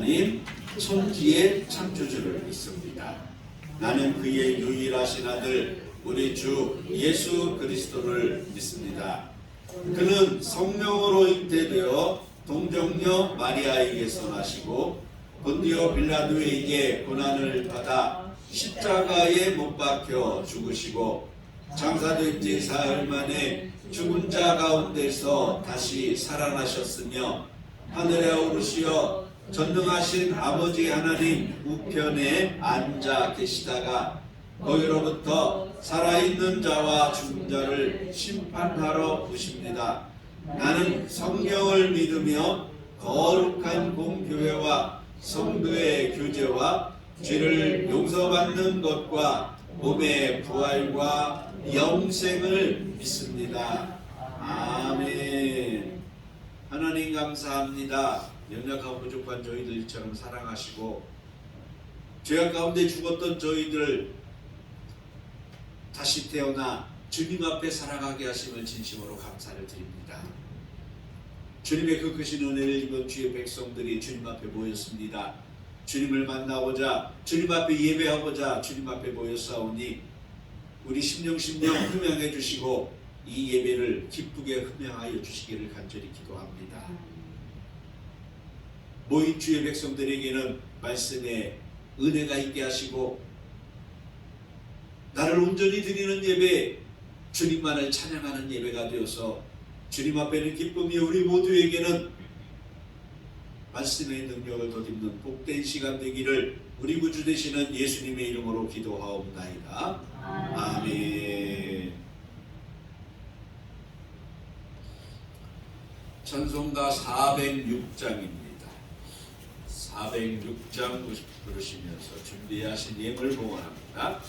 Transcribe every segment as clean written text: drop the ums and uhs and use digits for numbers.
하나님 천지의 창조주를 믿습니다. 나는 그의 유일하신 아들 우리 주 예수 그리스도를 믿습니다. 그는 성령으로 잉태되어 동정녀 마리아에게서 나시고 본디오 빌라도에게 고난을 받아 십자가에 못 박혀 죽으시고 장사된 지 사흘 만에 죽은 자 가운데서 다시 살아나셨으며 하늘에 오르시어 전능하신 아버지 하나님 우편에 앉아 계시다가 거기로부터 살아있는 자와 죽은 자를 심판하러 오십니다. 나는 성령을 믿으며 거룩한 공교회와 성도의 교제와 죄를 용서받는 것과 몸의 부활과 영생을 믿습니다. 아멘. 하나님 감사합니다. 연약하고 부족한 저희들처럼 사랑하시고 죄악 가운데 죽었던 저희들 다시 태어나 주님 앞에 살아가게 하심을 진심으로 감사를 드립니다. 주님의 그 크신 은혜를 입은 주의 백성들이 주님 앞에 모였습니다. 주님을 만나고자 주님 앞에 예배하고자 주님 앞에 모였사오니 우리 심령 흠양해 주시고 이 예배를 기쁘게 흠양하여 주시기를 간절히 기도합니다. 모인 주의 백성들에게는 말씀에 은혜가 있게 하시고 나를 온전히 드리는 예배, 주님만을 찬양하는 예배가 되어서 주님 앞에는 기쁨이, 우리 모두에게는 말씀의 능력을 덧입는 복된 시간 되기를 우리 구주 되시는 예수님의 이름으로 기도하옵나이다. 아멘. 찬송가 406장입니다. 406장 부르시면서 준비하신 예물 봉헌합니다.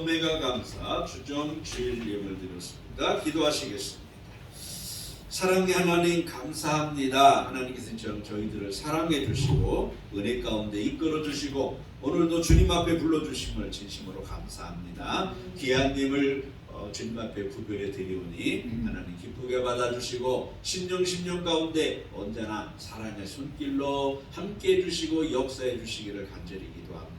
오메가 감사 주정 주일 예물 드렸습니다. 기도하시겠습니다. 사랑의 하나님 감사합니다. 하나님께서 저희들을 사랑해 주시고 은혜 가운데 이끌어 주시고 오늘도 주님 앞에 불러주심을 진심으로 감사합니다. 귀한님을 주님 앞에 부교에 드리오니 하나님 기쁘게 받아주시고 신령 가운데 언제나 사랑의 손길로 함께 해주시고 역사해 주시기를 간절히 기도합니다.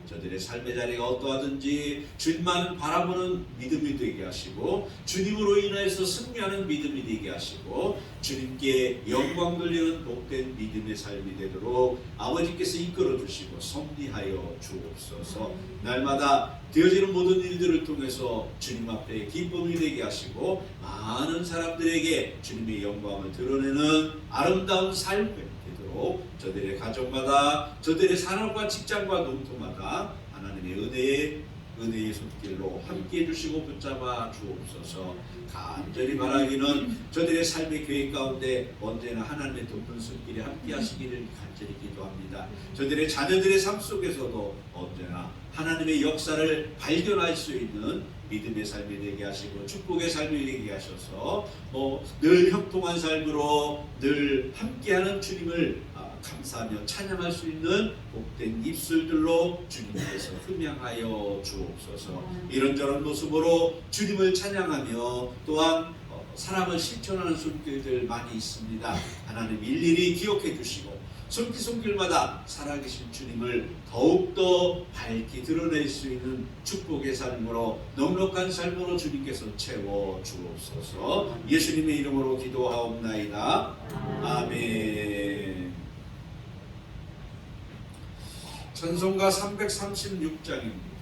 저들의 삶의 자리가 어떠하든지 주님만 바라보는 믿음이 되게 하시고 주님으로 인해서 승리하는 믿음이 되게 하시고 주님께 영광 돌리는 복된 믿음의 삶이 되도록 아버지께서 이끌어 주시고 섭리하여 주옵소서. 날마다 되어지는 모든 일들을 통해서 주님 앞에 기쁨이 되게 하시고 많은 사람들에게 주님의 영광을 드러내는 아름다운 삶이 되도록 저들의 가정마다 저들의 산업과 직장과 농토마다 하나님의 은혜의 손길로 함께 해주시고 붙잡아 주옵소서. 간절히 바라기는 저들의 삶의 계획 가운데 언제나 하나님의 돕는 손길이 함께 하시기를 간절히 기도합니다. 저들의 자녀들의 삶 속에서도 언제나 하나님의 역사를 발견할 수 있는 믿음의 삶이 되게 하시고 축복의 삶이 되게 하셔서 늘 형통한 삶으로 늘 함께하는 주님을 감사하며 찬양할 수 있는 복된 입술들로 주님께서 흠양하여 주옵소서. 이런저런 모습으로 주님을 찬양하며 또한 사랑을 실천하는 손길들 많이 있습니다. 하나님 일일이 기억해 주시고 손길마다 살아계신 주님을 더욱더 밝히 드러낼 수 있는 축복의 삶으로 넉넉한 삶으로 주님께서 채워 주옵소서. 예수님의 이름으로 기도하옵나이다. 아멘. 찬송가 336장입니다.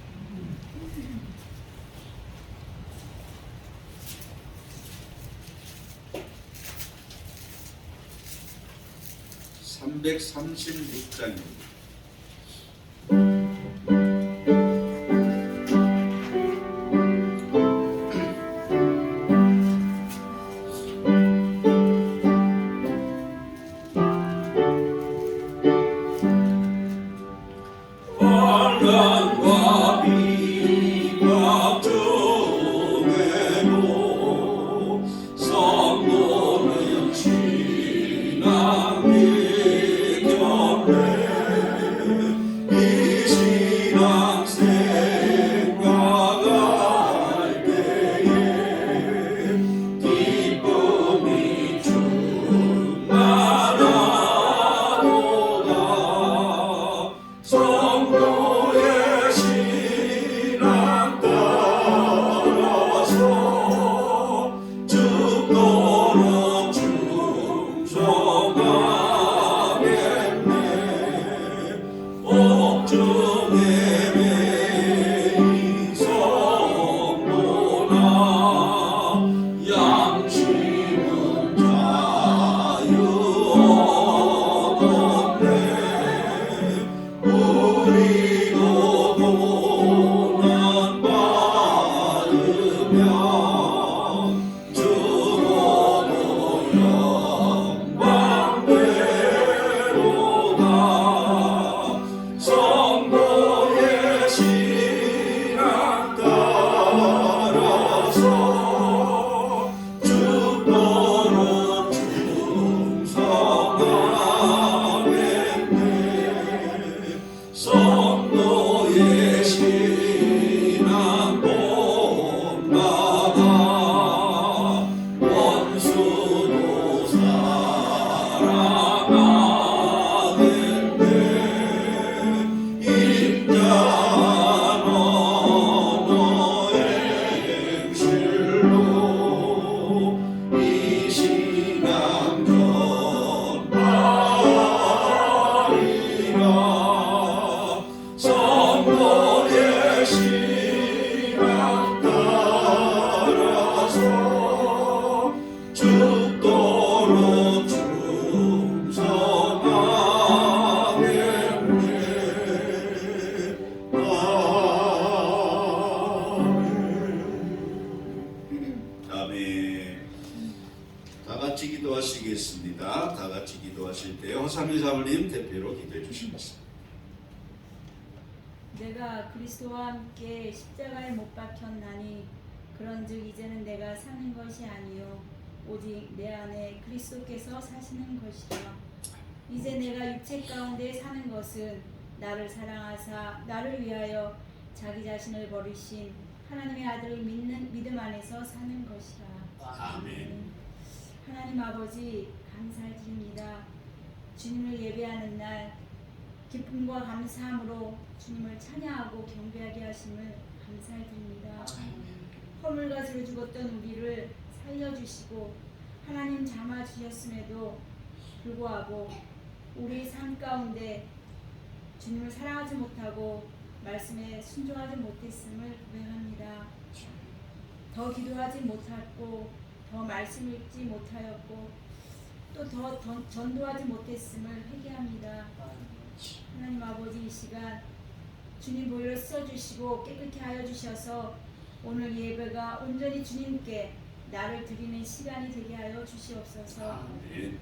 바람과 비가 중에도 성도는 신앙이 곁에 이 신앙 생각할 때에 기쁨이 충만하도다. 성도의 신앙 따라서 죽도록 충성하겠네. 옥중에 매인 성도나 양심은 자유 얻었네. 우리도 고난 받으며 주로도 영광 되로다. 성도의 신앙 따라서 죽도록 충성하겠네. 성도의 신앙 본받아 원수도 사랑하겠네. 인자한 언어의 행실로 이 신앙 전하리라. 성도의 신앙 따라서 죽도록 충성하겠네. 아멘. 다 같이 기도하시겠습니다. 다 같이 기도하실 때 허삼일 사모님 대표로 기도해 주시겠습니다. 내가 그리스도와 함께 십자가에 못 박혔나니 그런즉 이제는 내가 사는 것이 아니요 오직 내 안에 그리스도께서 사시는 것이라. 이제 내가 육체 가운데 사는 것은 나를 사랑하사 나를 위하여 자기 자신을 버리신 하나님의 아들을 믿는 믿음 안에서 사는 것이라. 아멘. 하나님 아버지 감사드립니다. 주님을 예배하는 날 기쁨과 감사함으로 주님을 찬양하고 경배하게 하심을 감사드립니다. 허물가지로 죽었던 우리를 살려주시고 하나님 잡아주셨음에도 불구하고 우리 삶 가운데 주님을 사랑하지 못하고 말씀에 순종하지 못했음을 고백합니다. 더 기도하지 못했고 더 말씀 읽지 못하였고 또 더 전도하지 못했음을 회개합니다. 하나님 아버지 이 시간 주님 보혈을 써주시고 깨끗게 하여 주셔서 오늘 예배가 온전히 주님께 나를 드리는 시간이 되게 하여 주시옵소서. 아멘.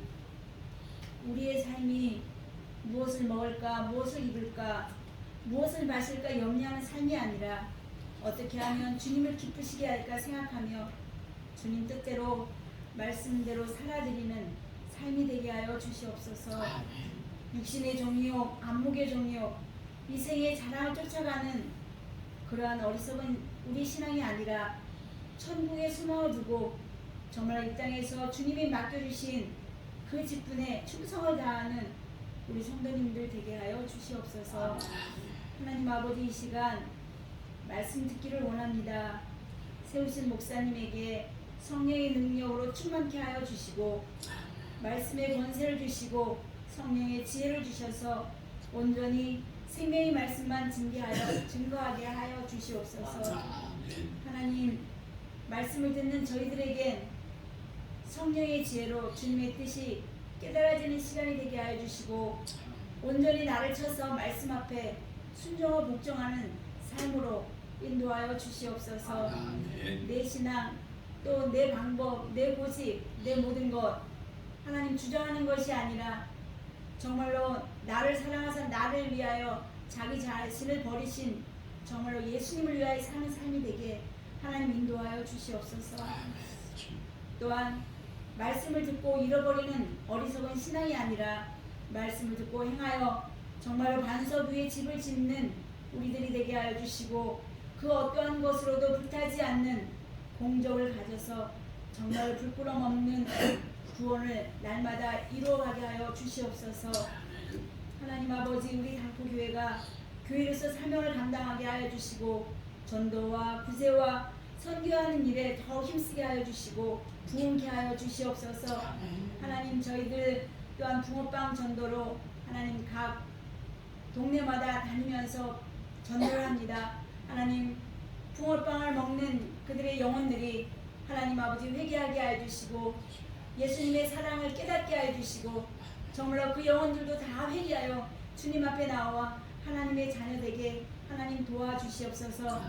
우리의 삶이 무엇을 먹을까 무엇을 입을까 무엇을 마실까 염려하는 삶이 아니라 어떻게 하면 주님을 기쁘시게 할까 생각하며 주님 뜻대로 말씀대로 살아드리는 삶이 되게 하여 주시옵소서. 육신의 종이요 안목의 종이요 이생의 자랑을 쫓아가는 그러한 어리석은 우리 신앙이 아니라 천국에 소망을 두고 정말 이 땅에서 주님이 맡겨주신 그 직분에 충성을 다하는 우리 성도님들 되게 하여 주시옵소서. 하나님 아버지 이 시간 말씀 듣기를 원합니다. 세우신 목사님에게 성령의 능력으로 충만케 하여 주시고 말씀의 권세를 주시고 성령의 지혜를 주셔서 온전히 생명의 말씀만 증거하게 하여 주시옵소서. 하나님 말씀을 듣는 저희들에겐 성령의 지혜로 주님의 뜻이 깨달아지는 시간이 되게 하여 주시고 온전히 나를 쳐서 말씀 앞에 순종하고 복종하는 삶으로 인도하여 주시옵소서. 내 신앙 또 내 방법 내 고집 내 모든 것 하나님 주장하는 것이 아니라 정말로 나를 사랑하사 나를 위하여 자기 자신을 버리신 정말로 예수님을 위하여 사는 삶이 되게 하나님 인도하여 주시옵소서. 또한 말씀을 듣고 잃어버리는 어리석은 신앙이 아니라 말씀을 듣고 행하여 정말로 반석 위에 집을 짓는 우리들이 되게 하여 주시고 그 어떠한 것으로도 불타지 않는 공적을 가져서 정말 불끄럼 없는 구원을 날마다 이루어가게 하여 주시옵소서. 하나님 아버지 우리 당포교회가 교회로서 사명을 감당하게 하여 주시고 전도와 구제와 선교하는 일에 더 힘쓰게 하여 주시고 부흥케 하여 주시옵소서. 하나님 저희들 또한 붕어빵 전도로 하나님 각 동네마다 다니면서 전도를 합니다. 하나님 붕어빵을 먹는 그들의 영혼들이 하나님 아버지 회개하게 하여 주시고 예수님의 사랑을 깨닫게 하여 주시고 정말로 그 영혼들도 다 회개하여 주님 앞에 나와 하나님의 자녀되게 하나님 도와주시옵소서.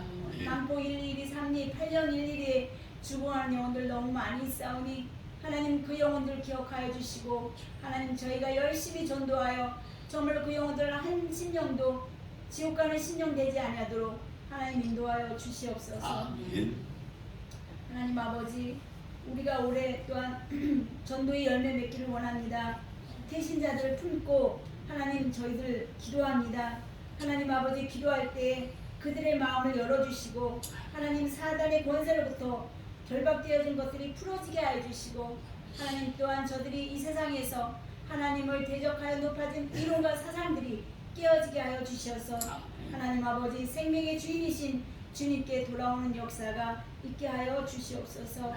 강포 112, 3리, 8년 112에 죽어가는 영혼들 너무 많이 있사오니 하나님 그 영혼들 기억하여 주시고 하나님 저희가 열심히 전도하여 정말로 그 영혼들 한 심령도 지옥 가는 심령 되지 아니하도록 하나님 인도하여 주시옵소서. 하나님 아버지 우리가 올해 또한 전도의 열매 맺기를 원합니다. 태신자들을 품고 하나님 저희들 기도합니다. 하나님 아버지 기도할 때 그들의 마음을 열어주시고 하나님 사단의 권세로부터 결박되어진 것들이 풀어지게 하여 주시고 하나님 또한 저들이 이 세상에서 하나님을 대적하여 높아진 이론과 사상들이 깨어지게 하여 주셔서 하나님 아버지 생명의 주인이신 주님께 돌아오는 역사가 있게 하여 주시옵소서.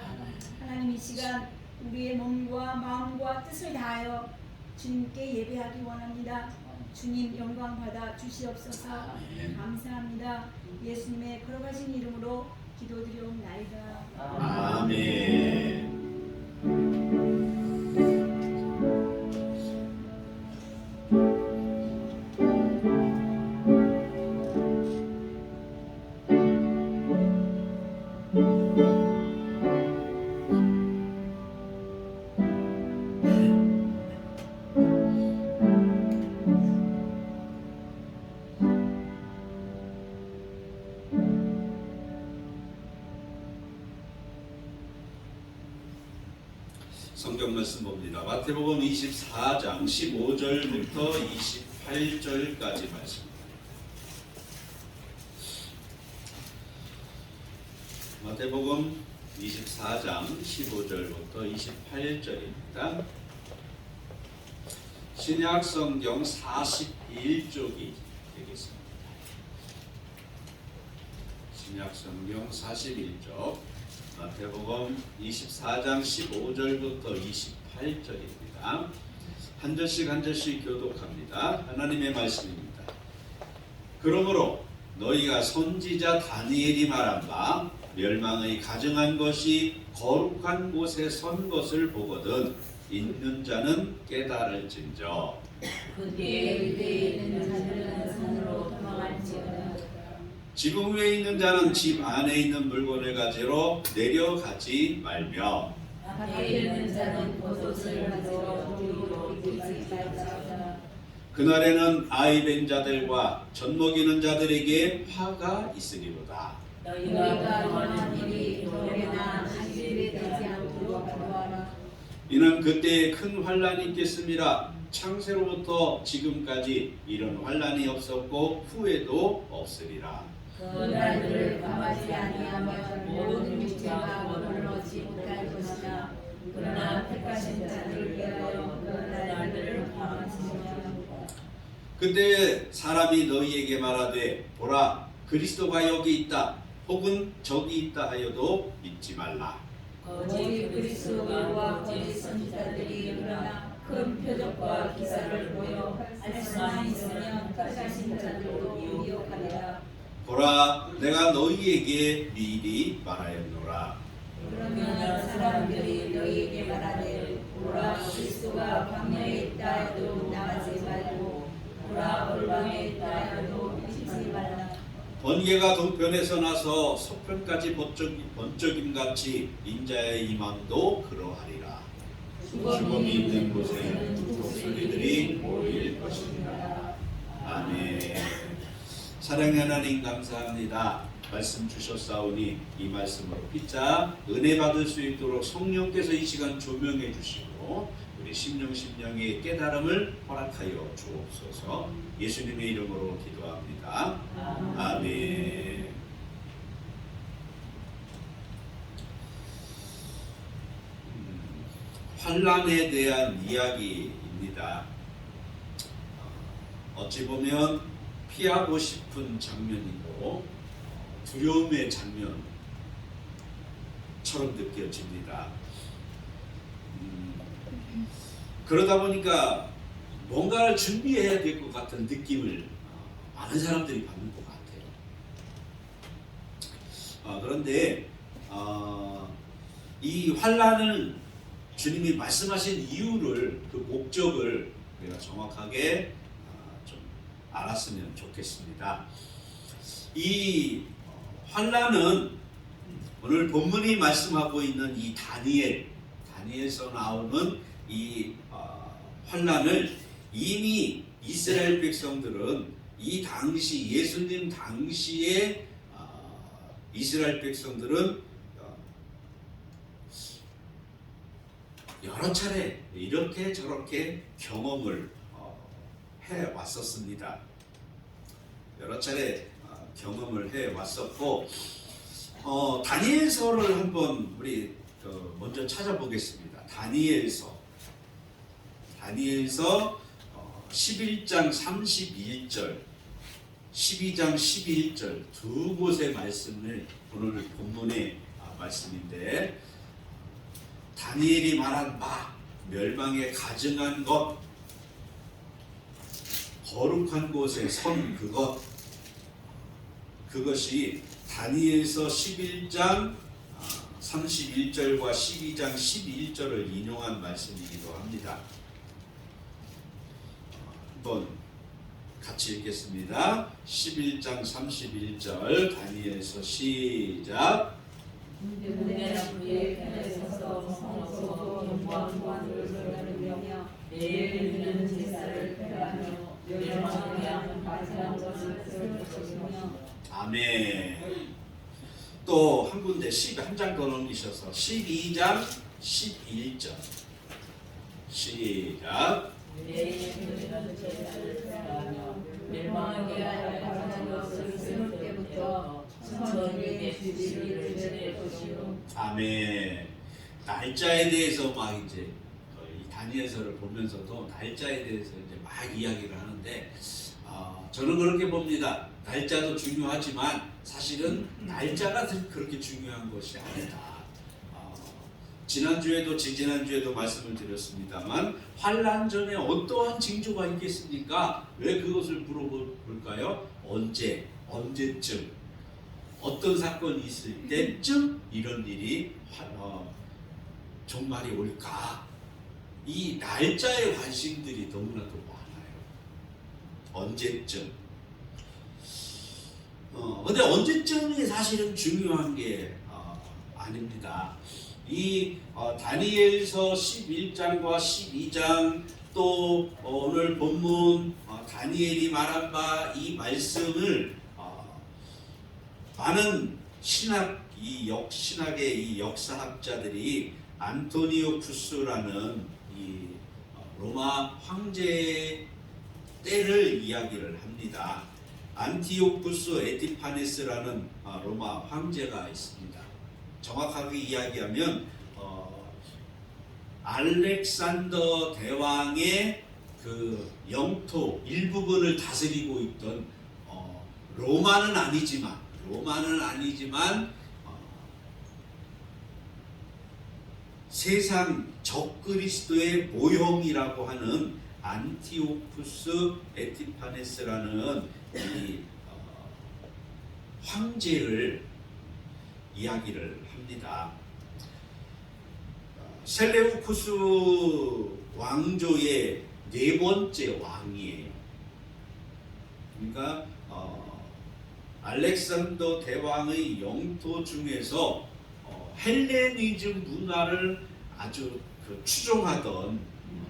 하나님 이 시간 우리의 몸과 마음과 뜻을 다하여 주님께 예배하기 원합니다. 주님 영광 받아 주시옵소서. 감사합니다. 예수님의 걸어가신 이름으로 기도드리옵나이다. 아멘. 성경 말씀 봅니다. 마태복음 24장 15절부터 28절까지 말씀. 마태복음 24장 15절부터 28절입니다. 신약 성경 41쪽이 되겠습니다. 신약 성경 41쪽 마태복음 24장 15절부터 28절입니다. 한 절씩 교독합니다. 하나님의 말씀입니다. 그러므로 너희가 선지자 다니엘이 말한 바 멸망의 가증한 것이 거룩한 곳에 선 것을 보거든 있는 자는 깨달을진저. 그때 위에 있는 자들은 산으로 도망할지어다. 지붕 위에 있는 자는 집 안에 있는 물건을 가지러 내려가지 말며 밖에 있는 자는 겉옷을 가지러 뒤로 이르지 말지어다. 그날에는 아이 뵌 자들과 젖 먹이는 자들에게 화가 있으리로다. 너희가 원한 일이 돌에나 한 집에 되지 않도록 기도하라. 이는 그때에 큰 환란이 있겠습니다. 창세로부터 지금까지 이런 환란이 없었고 후에도 없으리라. 그 날들을 감하지 아니하면 모든 육체가 머물러지 못할 것이나 그러나 택하신 자들을 위하여 그 날들을 감하시며 그때 사람이 너희에게 말하되 보라 그리스도가 여기 있다 혹은 저기 있다 하여도 믿지 말라. 거짓 그리스도와 거짓 선지자들이 일어나 큰 표적과 기사를 보여 할 수만 있으면 택하신 자들도 미혹하리라. 보라 내가 너희에게 미리 말하였노라. 그러면 사람들이 너희에게 말하되 보라 그리스도가 광야에 있다 해도 나가지 말고 보라 골방에 있다 해도 믿지 말라. 번개가 동편에서 나서 서편까지 번쩍임같이 인자의 임함도 그러하리라. 죽음이 있는 곳에 독수리들이 모일 것입니다. 아멘. 사랑의 하나님 감사합니다. 말씀 주셨사오니 이 말씀으로 피자 은혜 받을 수 있도록 성령께서 이 시간 조명해 주시고 우리 심령의 깨달음을 허락하여 주옵소서. 예수님의 이름으로 기도합니다. 아멘. 환란에 대한 이야기입니다. 어찌 보면 피하고 싶은 장면이고 두려움의 장면처럼 느껴집니다. 그러다 보니까 뭔가를 준비해야 될 것 같은 느낌을 많은 사람들이 받는 것 같아요. 그런데 이 환란을 주님이 말씀하신 이유를 그 목적을 우리가 정확하게 좀 알았으면 좋겠습니다. 이 환란은 오늘 본문이 말씀하고 있는 이 다니엘에서 나오는 이 환란을 이미 이스라엘 백성들은 이 당시 예수님 당시에 이스라엘 백성들은 여러 차례 이렇게 저렇게 경험을 해 왔었습니다. 여러 차례 경험을 해 왔었고 다니엘서를 한번 우리 먼저 찾아보겠습니다. 다니엘서 11장 31절 12장 11절 두 곳의 말씀을 오늘 본문의 말씀인데 다니엘이 말한 바 멸망에 가증한 것 거룩한 곳에 선 그것이 다니엘서 11장 31절과 12장 11절을 인용한 말씀이기도 합니다. 한번 같이 읽겠습니다. 11장 31절 다니엘서 시작. 은혜는 그의 편에 서서 성소도 영광을 드러내며 내일 있는 제사를 폐하며 멸망하게 하는 가증한 것을 쓸 것이며. 아멘. 또 한 군데 한 장 더 넘기셔서 12장 11절 시작. 내 이름은 제자를 사랑하며 멸망하게 하여 것을 쓸 때부터 천국의 진리를 전해주시오. 아멘. 날짜에 대해서 막 이제 이 다니엘서를 보면서도 날짜에 대해서 이제 막 이야기를 하는데 저는 그렇게 봅니다. 날짜도 중요하지만 사실은 날짜가 그렇게 중요한 것이 아니다. 지난주에도 지지난주에도 말씀을 드렸습니다만 환난 전에 어떠한 징조가 있겠습니까? 왜 그것을 물어볼까요? 언제, 언제쯤, 어떤 사건이 있을 때쯤 이런 일이 종말이 올까? 이 날짜에 관심들이 너무나도 많아요. 언제쯤. 근데 언제쯤이 사실은 중요한 게 아닙니다. 이 다니엘서 11장과 12장 또 오늘 본문 다니엘이 말한 바 이 말씀을 많은 신학의 이 역사학자들이 안토니오쿠스라는 이 로마 황제의 때를 이야기를 합니다. 안티오쿠스 에티파네스라는 로마 황제가 있습니다. 정확하게 이야기하면 알렉산더 대왕의 그 영토 일부분을 다스리고 있던 로마는 아니지만 세상 적그리스도의 모형이라고 하는 안티오쿠스 에티파네스라는 이 황제를 이야기를 합니다. 셀레우쿠스 왕조의 네 번째 왕이에요. 그러니까 알렉산더 대왕의 영토 중에서 헬레니즘 문화를 아주 추종하던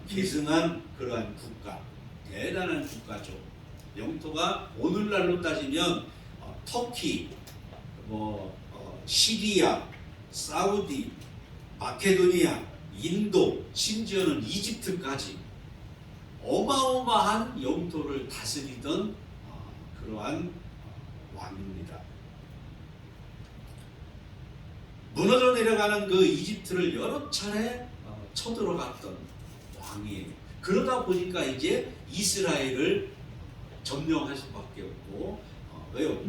계승한 그러한 국가, 대단한 국가죠. 영토가 오늘날로 따지면 터키, 시리아, 사우디, 마케도니아, 인도, 심지어는 이집트까지 어마어마한 영토를 다스리던 그러한 왕입니다. 무너져 내려가는 그 이집트를 여러 차례 쳐들어갔던 왕이에요. 그러다 보니까 이제 이스라엘을 점령할 수밖에 없고 왜요?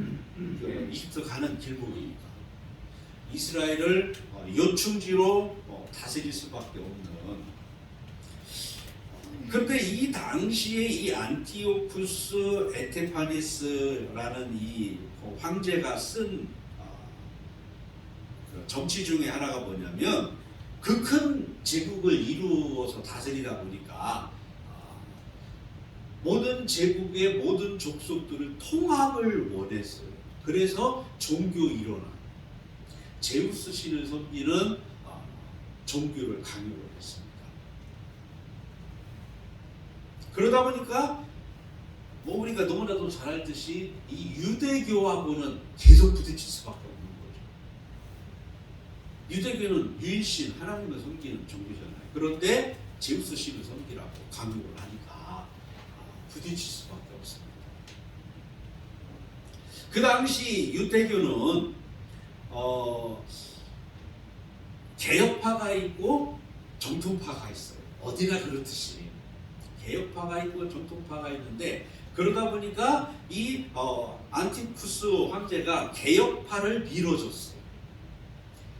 이집트 가는 길목이니까 이스라엘을 요충지로 다스릴 수밖에 없는. 그런데 이 당시에 이 안티오쿠스 에테파네스라는 이 황제가 쓴 정치 중에 하나가 뭐냐면 그 큰 제국을 이루어서 다스리다 보니까 모든 제국의 모든 족속들을 통합을 원했어요. 그래서 종교 일원화, 제우스 신을 섬기는 종교를 강요를 했습니다. 그러다 보니까 우리가 너무나도 잘 알듯이 이 유대교하고는 계속 부딪힐 수밖에 없는 거죠. 유대교는 유일신 하나님을 섬기는 종교잖아요. 그런데 제우스 신을 섬기라고 강요를 하니까 부딪힐 수밖에 없습니다. 그 당시 유대교는 개혁파가 있고 정통파가 있어요. 어디나 그렇듯이 개혁파가 있고 정통파가 있는데 그러다 보니까 이 안티쿠스 황제가 개혁파를 밀어줬어요.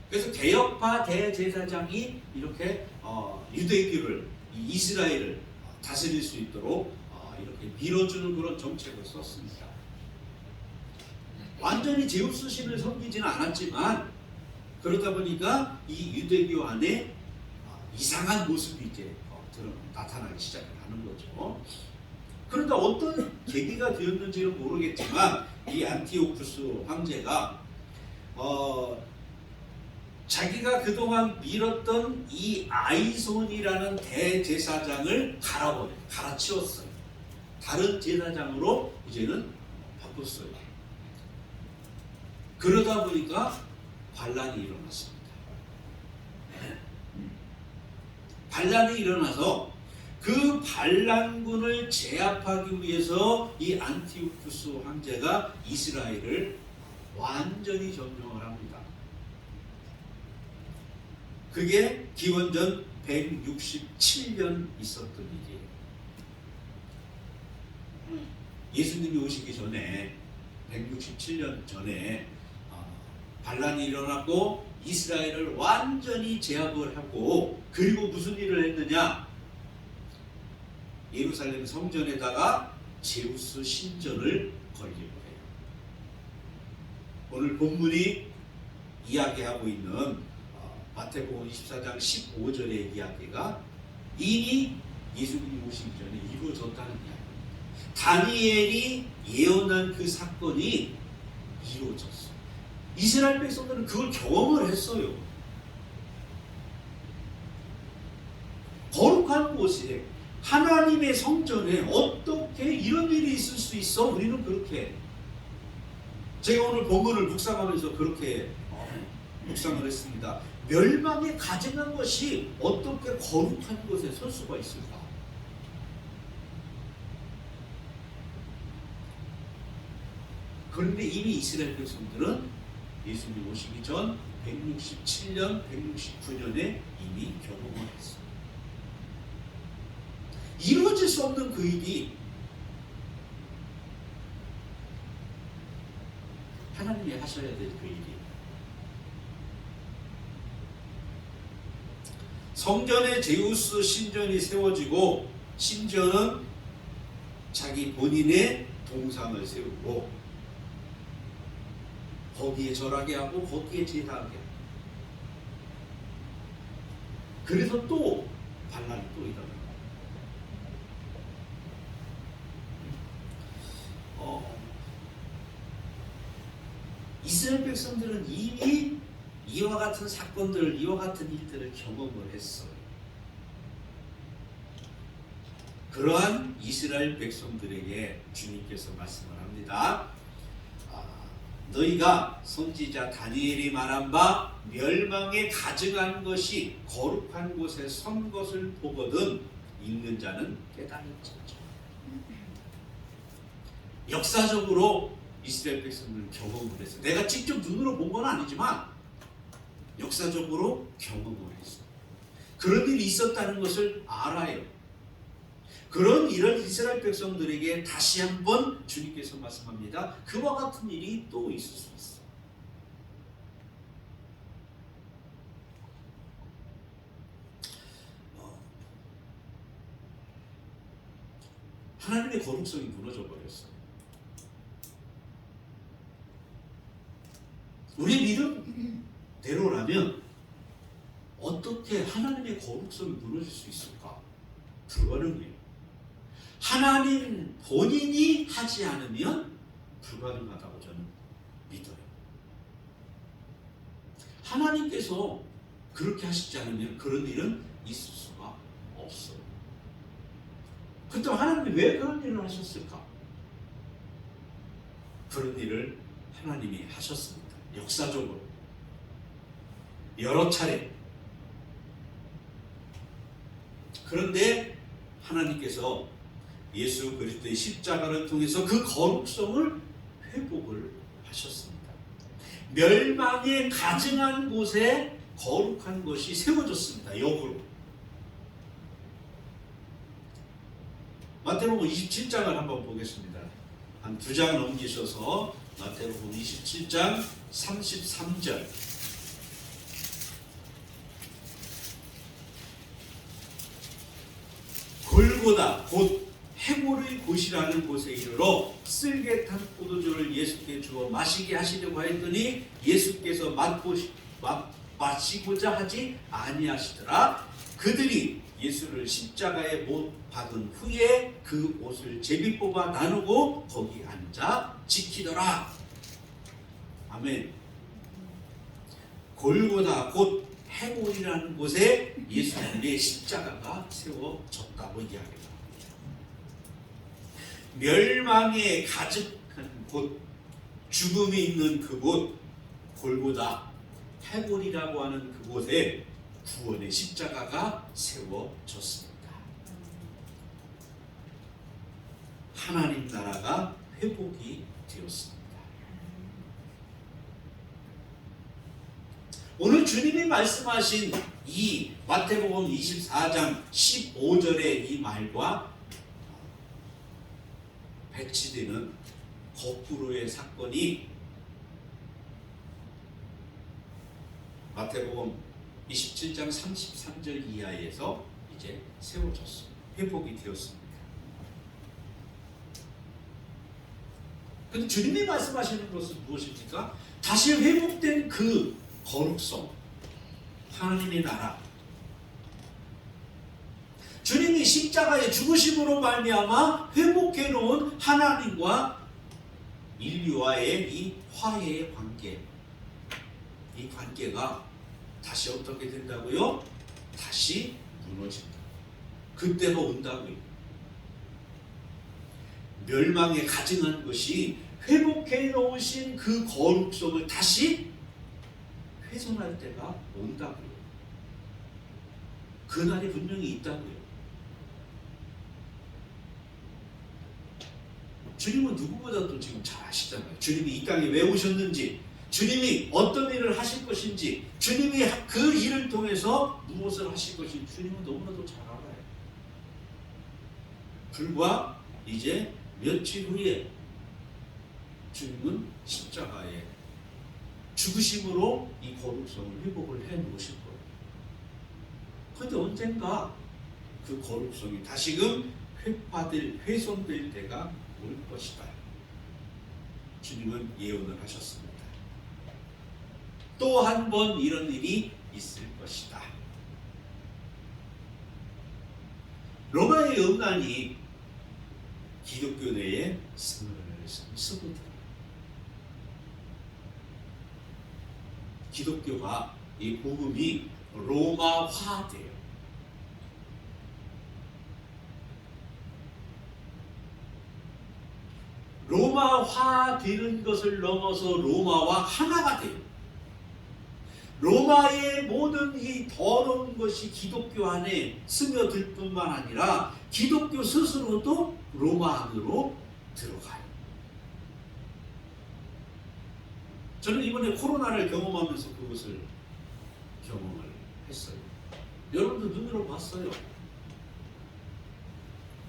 그래서 개혁파 대제사장이 이렇게 유대교를 이스라엘을 다스릴 수 있도록 이렇게 밀어주는 그런 정책을 썼습니다. 완전히 제우스 신을 섬기지는 않았지만 그러다 보니까 이 유대교 안에 이상한 모습이 이제 나타나기 시작을 하는 거죠. 그런데 어떤 계기가 되었는지는 모르겠지만 이 안티오쿠스 황제가 자기가 그동안 밀었던 이 아이손이라는 대제사장을 갈아치웠어요. 다른 제사장으로 이제는 바꿨어요. 그러다 보니까 반란이 일어났습니다. 반란이 일어나서 그 반란군을 제압하기 위해서 이 안티오쿠스 황제가 이스라엘을 완전히 점령을 합니다. 그게 기원전 167년 있었던 일이에요. 예수님이 오시기 전에 167년 전에 반란이 일어났고 이스라엘을 완전히 제압을 하고, 그리고 무슨 일을 했느냐? 예루살렘 성전에다가 제우스 신전을 건립을 해요. 오늘 본문이 이야기하고 있는 마태복음 24장 15절의 이야기가 이미 예수님이 오시기 전에 이루어졌다는 이야기입니다. 다니엘이 예언한 그 사건이 이루어졌어요. 이스라엘 백성들은 그걸 경험을 했어요. 거룩한 곳에, 하나님의 성전에 어떻게 이런 일이 있을 수 있어? 우리는 그렇게, 제가 오늘 본문을 묵상하면서 그렇게 묵상을 했습니다. 멸망에 가증한 것이 어떻게 거룩한 곳에 설 수가 있을까? 그런데 이미 이스라엘 백성들은 예수님 오시기 전 167년, 169년에 이미 경험을 했어요. 이루어질 수 없는 그 일이 하나님이 하셔야 될 그 일이, 성전에 제우스 신전이 세워지고, 심지어는 자기 본인의 동상을 세우고 거기에 절하게 하고 거기에 제사하게 하고, 그래서 또 반란이 또 일어나요. 이스라엘 백성들은 이미 이와 같은 사건들, 이와 같은 일들을 경험을 했어요. 그러한 이스라엘 백성들에게 주님께서 말씀을 합니다. 너희가 선지자 다니엘이 말한 바 멸망에 가증한 것이 거룩한 곳에 선 것을 보거든 읽는 자는 깨달을지어다. 역사적으로 이스라엘 백성들은 경험을 했어요. 내가 직접 눈으로 본 건 아니지만 역사적으로 경험을 했어요. 그런 일이 있었다는 것을 알아요. 그런 이런 이스라엘 백성들에게 다시 한번 주님께서 말씀합니다. 그와 같은 일이 또 있을 수 있어. 하나님의 거룩성이 무너져 버렸어요. 우리 믿음대로라면 어떻게 하나님의 거룩성이 무너질 수 있을까? 불가능해요. 하나님 본인이 하지 않으면 불가능하다고 저는 믿어요. 하나님께서 그렇게 하시지 않으면 그런 일은 있을 수가 없어요. 그때 하나님이 왜 그런 일을 하셨을까? 그런 일을 하나님이 하셨습니다. 역사적으로 여러 차례. 그런데 하나님께서 예수 그리스도의 십자가를 통해서 그 거룩성을 회복을 하셨습니다. 멸망에 가증한 곳에 거룩한 것이 세워졌습니다. 역으로. 마태복음 27장을 한번 보겠습니다. 한 2장 넘기셔서 마태복음 27장 33절. 골고다 곧 해골의 곳이라는 곳에 이르러 쓸개탄 포도주를 예수께 주어 마시게 하시려고 했더니 예수께서 마시고자 하지 아니하시더라. 그들이 예수를 십자가에 못 박은 후에 그 옷을 제비 뽑아 나누고 거기 앉아 지키더라. 아멘. 골고다 곧 해골이라는 곳에 예수님의 십자가가 세워졌다고 이야기합니다. 멸망에 가득한 곳, 죽음이 있는 그곳, 골고다 해골이라고 하는 그곳에 구원의 십자가가 세워졌습니다. 하나님 나라가 회복이 되었습니다. 오늘 주님이 말씀하신 이 마태복음 24장 15절의 이 말과 배치되는 거꾸로의 사건이 마태복음 27장 33절 이하에서 이제 세워졌습니다. 회복이 되었습니다. 근데 주님이 말씀하시는 것은 무엇입니까? 다시 회복된 그 거룩성, 하나님의 나라, 주님이 십자가의 죽으심으로 말미암아 회복해 놓은 하나님과 인류와의 이 화해의 관계, 이 관계가 다시 어떻게 된다고요? 다시 무너진다. 그때가 온다고요. 멸망에 가증한 것이 회복해 놓으신 그 거룩성을 다시 훼손할 때가 온다고요. 그날이 분명히 있다고요. 주님은 누구보다도 지금 잘 아시잖아요. 주님이 이 땅에 왜 오셨는지, 주님이 어떤 일을 하실 것인지, 주님이 그 일을 통해서 무엇을 하실 것인지 주님은 너무나도 잘 알아요. 불과 이제 며칠 후에 주님은 십자가에 죽으심으로 이 거룩성을 회복을 해 놓으실 거예요. 그런데 언젠가 그 거룩성이 다시금 훼손될 때가 올 것이다. 주님은 예언을 하셨습니다. 또 한 번 이런 일이 있을 것이다. 로마의 음란이 기독교 내에 스며들었습니다. 기독교가, 이 복음이 로마화돼요. 로마화되는 것을 넘어서 로마와 하나가 돼요. 로마의 모든 이 더러운 것이 기독교 안에 스며들 뿐만 아니라 기독교 스스로도 로마 안으로 들어가요. 저는 이번에 코로나를 경험하면서 그것을 경험을 했어요. 여러분도 눈으로 봤어요.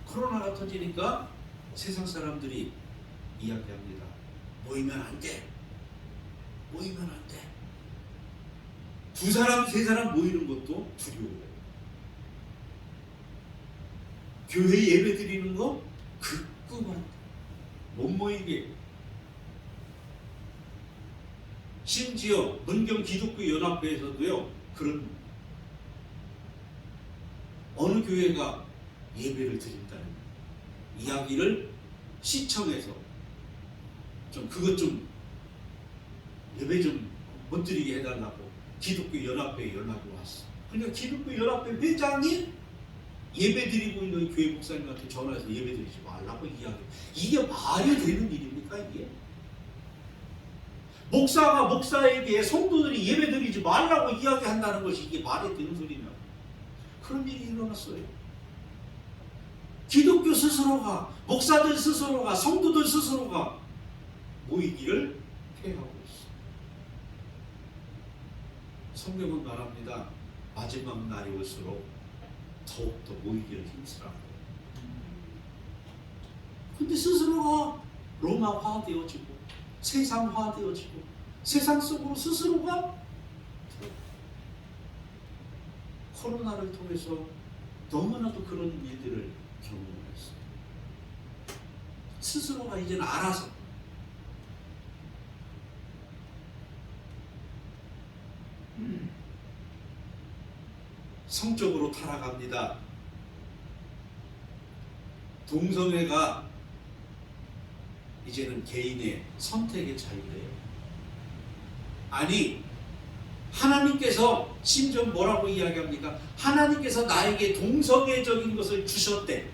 코로나가 터지니까 세상 사람들이 이야기합니다. 모이면 안 돼. 모이면 안 돼. 두 사람, 세 사람 모이는 것도 두려워요. 교회 예배 드리는 거 그만 못 모이게. 심지어 문경 기독교 연합회에서도요, 그런 어느 교회가 예배를 드린다는 이야기를 시청해서 그것 좀 예배 좀 못 드리게 해달라고 기독교 연합회에 연락이 왔어. 그러니까 기독교 연합회 회장이 예배 드리고 있는 교회 목사님한테 전화해서 예배 드리지 말라고 이야기. 이게 말이 되는 일입니까 이게? 목사가 목사에게 성도들이 예배 드리지 말라고 이야기한다는 것이 이게 말이 되는 소리냐? 그런 일이 일어났어요. 기독교 스스로가, 목사들 스스로가, 성도들 스스로가 모이기를 폐하고 있어. 성경은 말합니다. 마지막 날이 올수록 더욱더 모이기를 힘쓰라고. 근데 스스로가 로마화되어지고 세상화되어지고 세상 속으로 스스로가 코로나를 통해서 너무나도 그런 일들을 경험했어요. 스스로가 이제는 알아서 성적으로 타락합니다. 동성애가 이제는 개인의 선택의 자유예요. 아니, 하나님께서 심지어 뭐라고 이야기합니까? 하나님께서 나에게 동성애적인 것을 주셨대.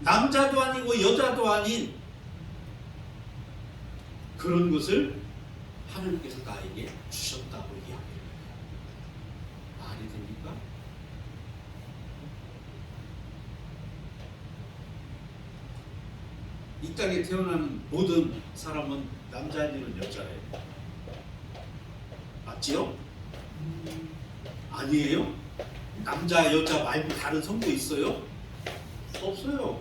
남자도 아니고 여자도 아닌 그런 것을 하나님께서 나에게 주셨다고 이야기합니다. 말이 됩니까? 이 땅에 태어나는 모든 사람은 남자 아니면 여자예요. 맞지요? 아니에요? 남자 여자 말고 다른 성도 있어요? 없어요.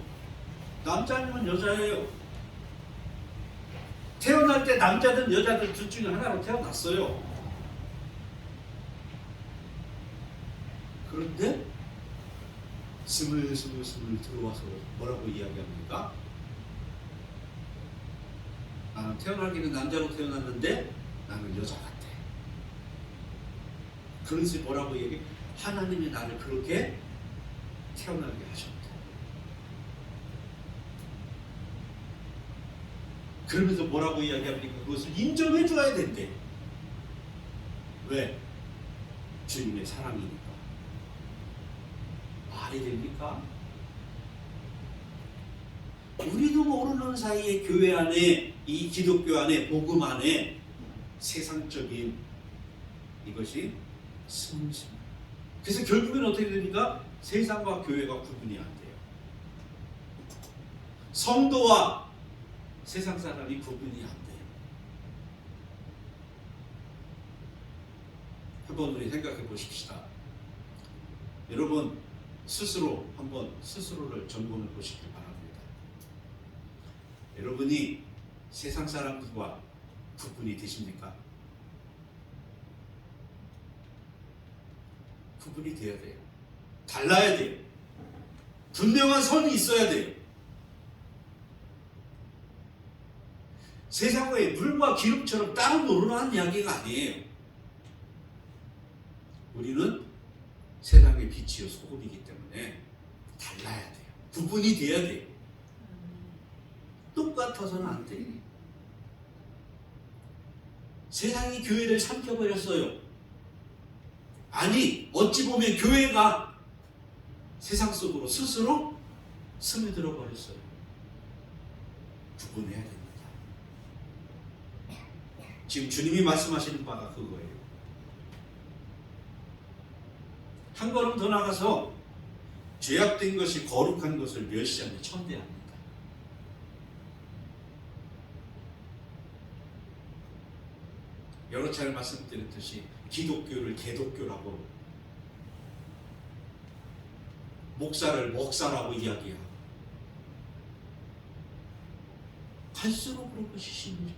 남자 아니면 여자예요. 태어날 때 남자든 여자든 둘 중에 하나로 태어났어요. 그런데 스물스물 들어와서 뭐라고 이야기합니까? 나는 태어나기는 남자로 태어났는데 나는 여자 같아. 그러면서 뭐라고 얘기해? 하나님이 나를 그렇게 태어나게 하셨다. 그러면서 뭐라고 이야기합니까? 그것을 인정해 줘야 된대. 왜? 주님의 사랑이니까. 말이 됩니까? 우리도 모르는 사이에 교회 안에, 이 기독교 안에, 복음 안에 세상적인 이것이 스물스물. 그래서 결국엔 어떻게 됩니까? 세상과 교회가 구분이 안 돼요. 성도와 세상 사람이 구분이 안 돼요. 한번 우리 생각해 보십시다. 여러분 스스로 한번 스스로를 점검해 보시길 바랍니다. 여러분이 세상 사람들과 구분이 되십니까? 구분이 돼야 돼요. 달라야 돼요. 분명한 선이 있어야 돼요. 세상과의 물과 기름처럼 따로 놀아나는 이야기가 아니에요. 우리는 세상의 빛이요 소금이기 때문에 달라야 돼요. 구분이 돼야 돼요. 똑같아서는 안 돼요. 세상이 교회를 삼켜버렸어요. 아니, 어찌 보면 교회가 세상 속으로 스스로 스며들어 버렸어요. 구분해야 됩니다. 지금 주님이 말씀하시는 바가 그거예요. 한 걸음 더 나가서 죄악된 것이 거룩한 것을 멸시하며 천대합니다. 여러 차례 말씀드렸듯이 기독교를 개독교라고, 목사를 먹사라고 이야기하고, 갈수록 그런 것이 심해져.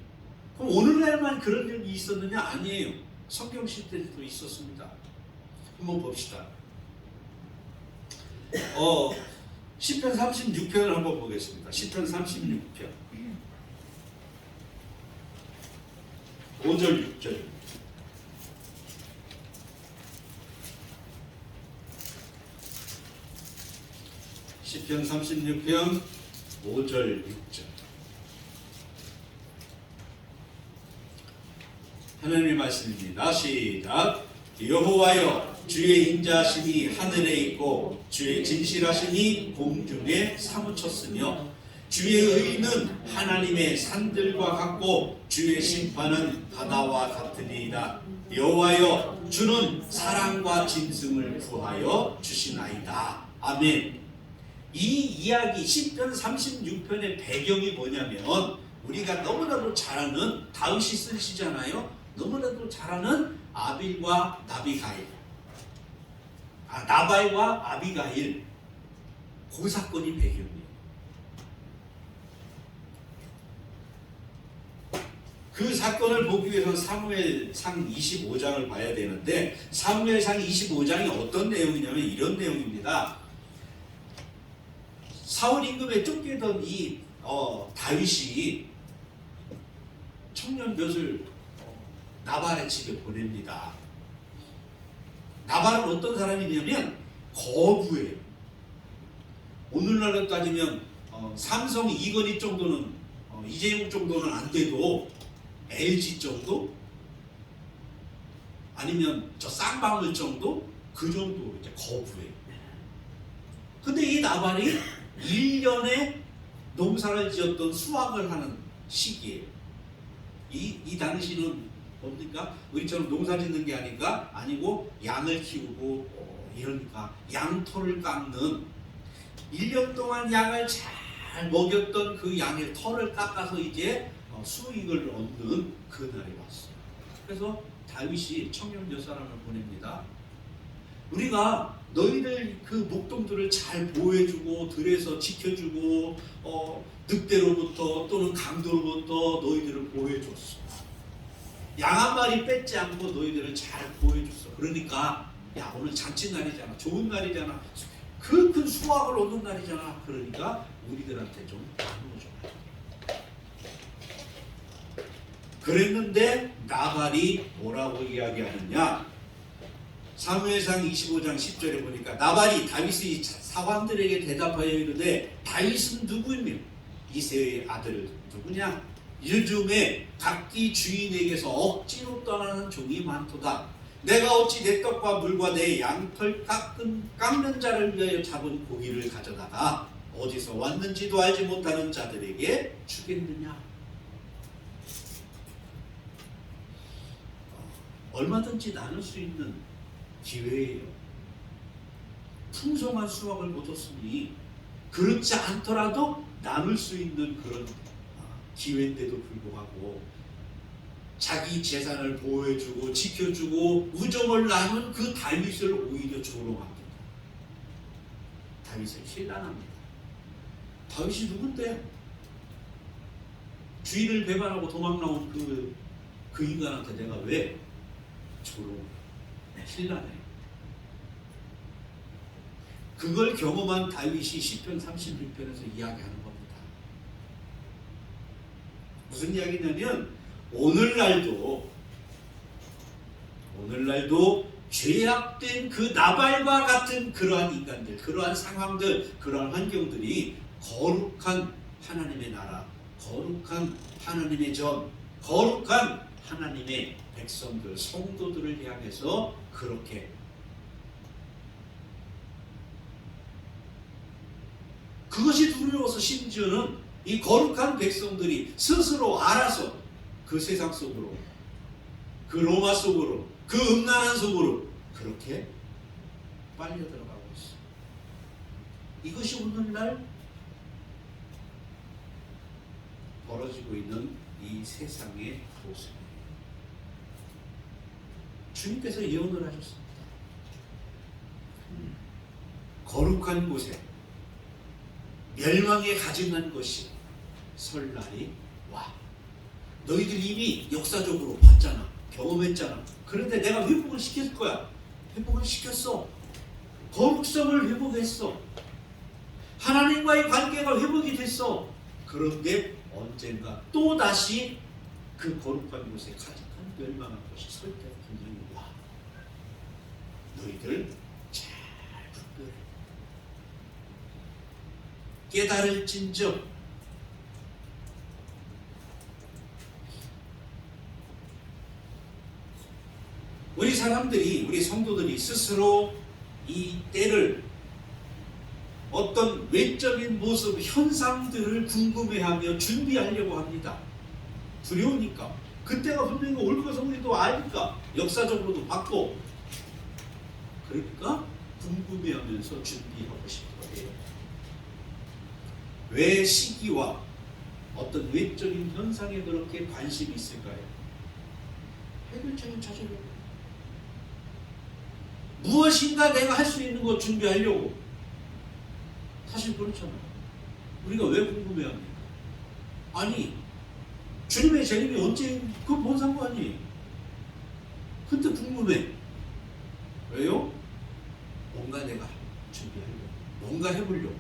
그럼 오늘날만 그런 일이 있었느냐? 아니에요. 성경 시대에도 있었습니다. 한번 봅시다. 시편 36편을 한번 보겠습니다. 시편 36편 5절 6절. 시편 36편 5절 6절. 하나님의 말씀입니다. 시작. 여호와여, 주의 인자하심이 하늘에 있고 주의 진실하심이 공중에 사무쳤으며 주의 의는 하나님의 산들과 같고 주의 심판은 바다와 같으리이다. 여호와여, 주는 사랑과 짐승을 구하여 주시나이다. 아멘. 이 이야기 시편 36편의 배경이 뭐냐면, 우리가 너무나도 잘 아는, 다윗이 쓴 시잖아요. 너무나도 잘 아는 아빌과 나비가일, 나발과 아비가일, 그 사건이 배경이에요. 그 사건을 보기 위해서는 사무엘상 25장을 봐야 되는데, 사무엘상 25장이 어떤 내용이냐면 이런 내용입니다. 사울 임금에 쫓기던 이 다윗이 청년 몇 나발의 집에 보냅니다. 나발은 어떤 사람이냐면 거부예요. 오늘날로 따지면 삼성 이건희 정도는, 이재용 정도는 안 돼도 LG 정도? 아니면 저 쌍방울 정도? 그 정도 이제 거부예요. 근데 이 나발이 1년에 농사를 지었던 수확을 하는 시기예요. 이 당시는 뭡니까? 우리처럼 농사 짓는 게 아닌가? 아니고 양을 키우고 이러니까 양털을 깎는 1년 동안 양을 잘 먹였던 그 양의 털을 깎아서 이제 수익을 얻는 그날이 왔어요. 그래서 다윗이 청년 몇 사람을 보냅니다. 우리가 너희들 그 목동들을 잘 보호해주고 들에서 지켜주고 늑대로부터 또는 강도로부터 너희들을 보호해줬어. 양 한 마리 뺏지 않고 너희들을 잘 보호해줬어. 그러니까 야 오늘 잔칫날이잖아. 좋은 날이잖아. 그 큰 수확을 얻는 날이잖아. 그러니까 우리들한테 좀 나누어줘. 그랬는데 나발이 뭐라고 이야기하느냐? 사무엘상 25장 10절에 보니까 나발이 다윗의 사관들에게 대답하여 이르되 다윗은 누구이며 이새의 아들 누구냐? 요즘에 각기 주인에게서 억지로 떠나는 종이 많도다. 내가 어찌 내 떡과 물과 내 양털 깎는 자를 위하여 잡은 고기를 가져다가 어디서 왔는지도 알지 못하는 자들에게 주겠느냐? 얼마든지 나눌 수 있는 기회예요. 풍성한 수확을 거뒀으니 그렇지 않더라도 나눌 수 있는 그런 기회인데도 불구하고 자기 재산을 보호해주고 지켜주고 우정을 나눈 그 다윗을 오히려 조롱합니다. 다윗을 힐난합니다. 다윗이 누군데? 주인을 배반하고 도망나온 그 인간한테 내가 왜 조롱, 힐난해? 그걸 경험한 다윗이 시편 36편에서 이야기하는 겁니다. 무슨 이야기냐면 오늘날도 죄악된 그 나발과 같은 그러한 인간들, 그러한 상황들, 그러한 환경들이 거룩한 하나님의 나라, 거룩한 하나님의 전, 거룩한 하나님의 백성들, 성도들을 향해서 그렇게 그것이 두려워서 심지어는 이 거룩한 백성들이 스스로 알아서 그 세상 속으로, 그 로마 속으로, 그 음란한 속으로 그렇게 빨려 들어가고 있어요. 이것이 오늘날 벌어지고 있는 이 세상의 모습입니다. 주님께서 예언을 하셨습니다. 거룩한 곳에 멸망에 가증한 것이 설날이 와. 너희들 이미 역사적으로 봤잖아. 경험했잖아. 그런데 내가 회복을 시킬 거야. 회복을 시켰어. 거룩성을 회복했어. 하나님과의 관계가 회복이 됐어. 그런데 언젠가 또 다시 그 거룩한 곳에 가득한 멸망한 것이 설 때 분명히 와. 너희들 잘 분별해. 깨달을진즉 우리 사람들이, 우리 성도들이 스스로 이 때를 어떤 외적인 모습, 현상들을 궁금해하며 준비하려고 합니다. 두려우니까. 그때가 분명히 올 것을 우리도 아니까. 역사적으로도 봤고. 그러니까 궁금해하면서 준비하고 싶어해요. 왜 시기와 어떤 외적인 현상에 그렇게 관심이 있을까요? 해결책을 찾으려고. 무엇인가 내가 할 수 있는 것 준비하려고. 사실 그렇잖아요. 우리가 왜 궁금해합니까? 아니, 주님의 재림이 언제, 그건 뭔 상관이에요? 근데 궁금해. 왜요? 뭔가 내가 준비하려고. 뭔가 해보려고.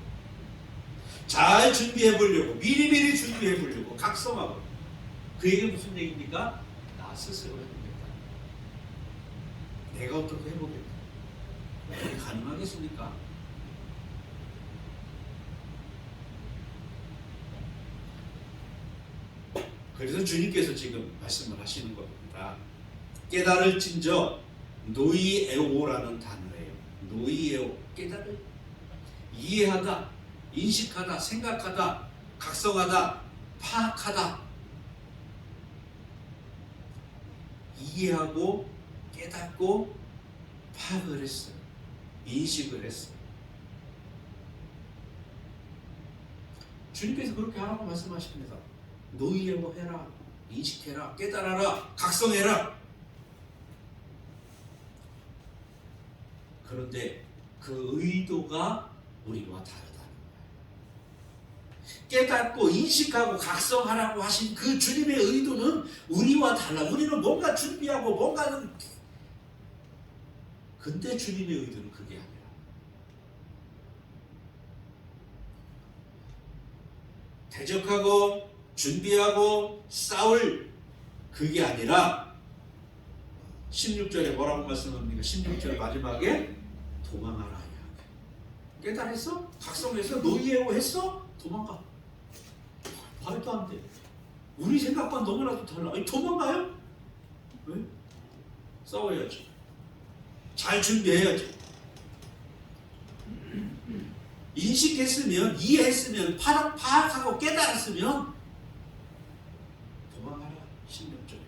잘 준비해보려고. 미리미리 준비해보려고. 각성하고. 그 얘기는 무슨 얘기입니까? 나 스스로 해보겠다. 내가 어떻게 해보겠다. 그게 가능하겠습니까? 그래서 주님께서 지금 말씀을 하시는 겁니다. 깨달을진저 노이에오라는 단어예요. 노이에오, 깨달을, 이해하다, 인식하다, 생각하다, 각성하다, 파악하다. 이해하고 깨닫고 파악을 했어요. 인식을 했어요. 주님께서 그렇게 하라고 말씀하십니다. 노이해라, 인식해라, 깨달아라, 각성해라. 그런데 그 의도가 우리와 다르다는 거예요. 깨닫고 인식하고 각성하라고 하신 그 주님의 의도는 우리와 달라. 우리는 뭔가 준비하고 뭔가는, 근데 주님의 의도는 그게 아니라 대적하고 준비하고 싸울 그게 아니라 16절에 뭐라고 말씀합니까? 16절 마지막에 도망하라. 깨달았어? 각성했어? 노이해고 했어? 도망가. 말도 안 돼. 우리 생각과 너무나도 달라. 아니, 도망가요? 왜? 싸워야죠. 잘 준비해야죠. 인식했으면, 이해했으면, 파악하고 깨달았으면 도망가라. 16절에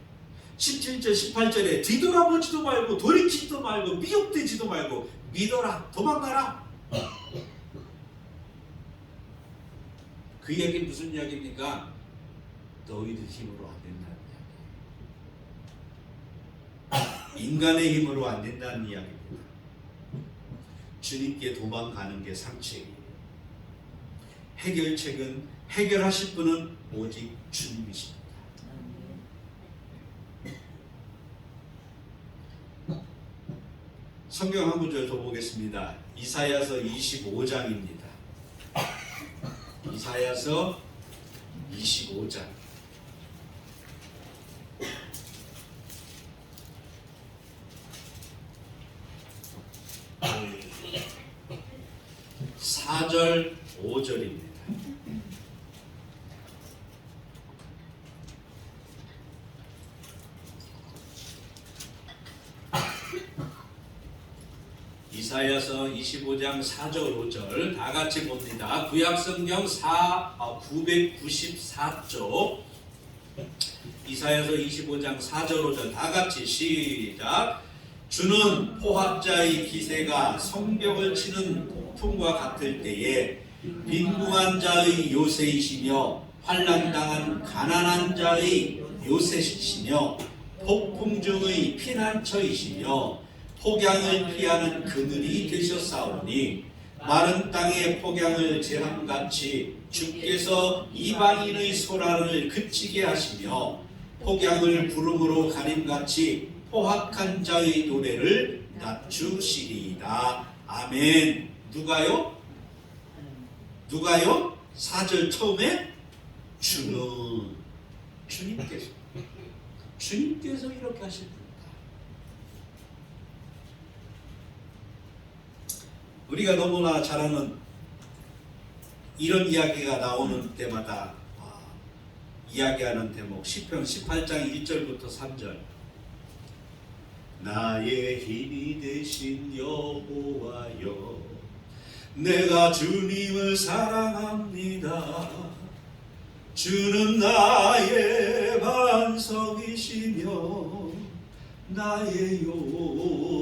17절 18절에 뒤돌아보지도 말고 돌이키지도 말고 미혹되지도 말고 믿어라. 도망가라. 그 이야기는 무슨 이야기입니까? 너희들 힘으로 안 된다는 이야기. 인간의 힘으로 안 된다는 이야기입니다. 주님께 도망가는 게 상책이에요. 해결책은, 해결하실 분은 오직 주님이십니다. 성경 한 구절 더 보겠습니다. 이사야서 25장입니다. 이사야서 25장 4절 5절입니다. 이사야서 25장 4절 5절 다 같이 봅니다. 구약성경 994쪽 이사야서 25장 4절 5절 다 같이 시작. 주는 포학자의 기세가 성벽을 치는 폭풍과 같을 때에 빈궁한 자의 요새이시며 환난당한 가난한 자의 요새이시며 폭풍 중의 피난처이시며 폭양을 피하는 그늘이 되셨사오니 마른 땅의 폭양을 재함같이 주께서 이방인의 소란을 그치게 하시며 폭양을 구름으로 가림같이 포학한 자의 노래를 낮추시리이다. 아멘. 누가요? 4절 처음에 주는 주님께서 이렇게 하실 겁니다. 우리가 너무나 잘 아는 이런 이야기가 나오는 때마다 이야기하는 대목 시편 18장 1절부터 3절 나의 힘이 되신 여호와여 내가 주님을 사랑합니다. 주는 나의 반석이시며 나의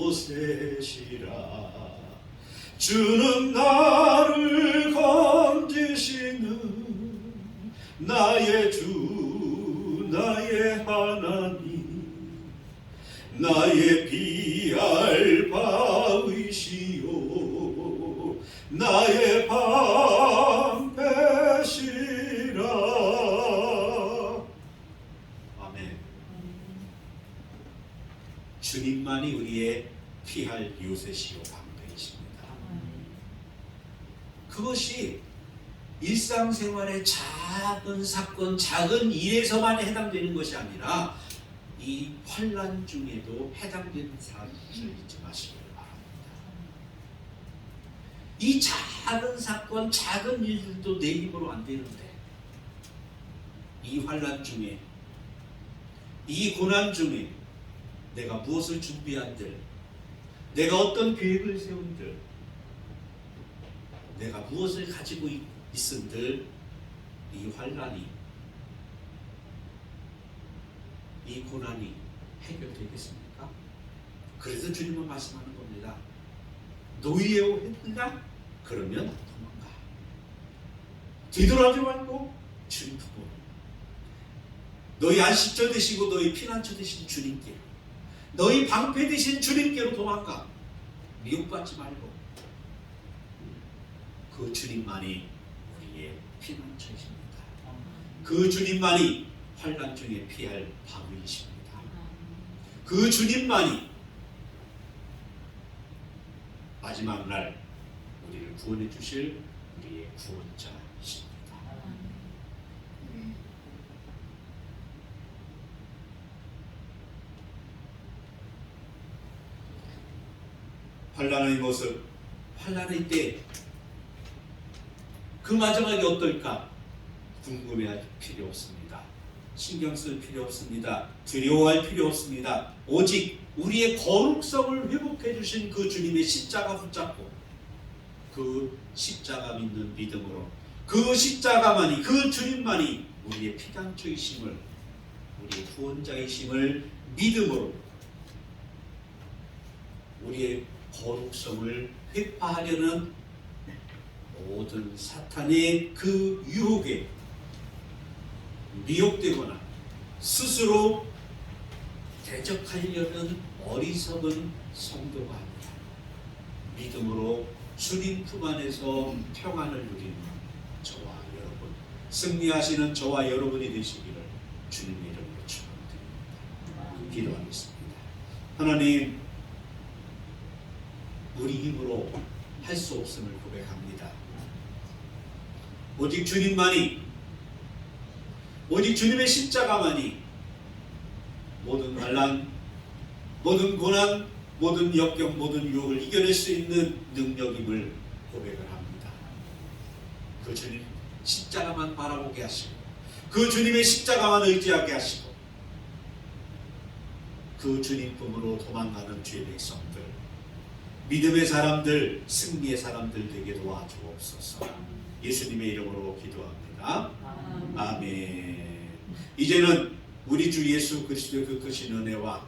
요새시라. 주는 나를 건지시는 나의 주 나의 하나님 나의 피할 바위시요 나의 방패시라. 아멘. 주님만이 우리의 피할 요새시요 방패이십니다. 그것이 일상생활의 작은 사건, 작은 일에서만 해당되는 것이 아니라 이 환난 중에도 해당되는 사람을 잊지 마시길 바랍니다. 이 작은 사건, 작은 일들도 내 힘으로 안 되는데 이 환난 중에, 이 고난 중에 내가 무엇을 준비한들, 내가 어떤 계획을 세운들, 내가 무엇을 가지고 있은들 이 환난이, 이 고난이 해결되겠습니까? 그래서 주님은 말씀하는 겁니다. 노예요 했느냐? 그러면 도망가. 뒤돌아지 말고 주님 품으로. 너희 안식처 되시고 너희 피난처 되신 주님께로, 너희 방패 되신 주님께로 도망가. 미혹받지 말고. 그 주님만이 우리의 피난처이십니다. 그 주님만이 환난 중에 피할 방위이십니다. 그 주님만이 마지막 날 우리를 구원해 주실 우리의 구원자이십니다. 환난의 모습, 환난의 때 그 마지막이 어떨까 궁금해할 필요 없습니다. 신경 쓸 필요 없습니다. 두려워할 필요 없습니다. 오직 우리의 거룩성을 회복해 주신 그 주님의 십자가 붙잡고 그 십자가 믿는 믿음으로, 그 십자가만이, 그 주님만이 우리의 피난처이심을, 우리의 구원자이심을 믿음으로 우리의 거룩성을 회파하려는 모든 사탄의 그 유혹에 미혹되거나 스스로 대적하려는 어리석은 성도가 아니라 믿음으로 주님 품 안에서 평안을 누리는 저와 여러분, 승리하시는 저와 여러분이 되시기를 주님의 이름으로 축원드립니다. 기도하겠습니다. 하나님, 우리 힘으로 할 수 없음을 고백합니다. 오직 주님만이, 오직 주님의 십자가만이 모든 환난, 모든 고난, 모든 역경, 모든 유혹을 이겨낼 수 있는 능력임을 고백을 합니다. 그 주님 십자가만 바라보게 하시고, 그 주님의 십자가만 의지하게 하시고, 그 주님 품으로 도망가는 주의 백성들, 믿음의 사람들, 승리의 사람들 되게 도와주옵소서. 예수님의 이름으로 기도합니다. 아멘. 이제는 우리 주 예수 그리스도의 그 크신 은혜와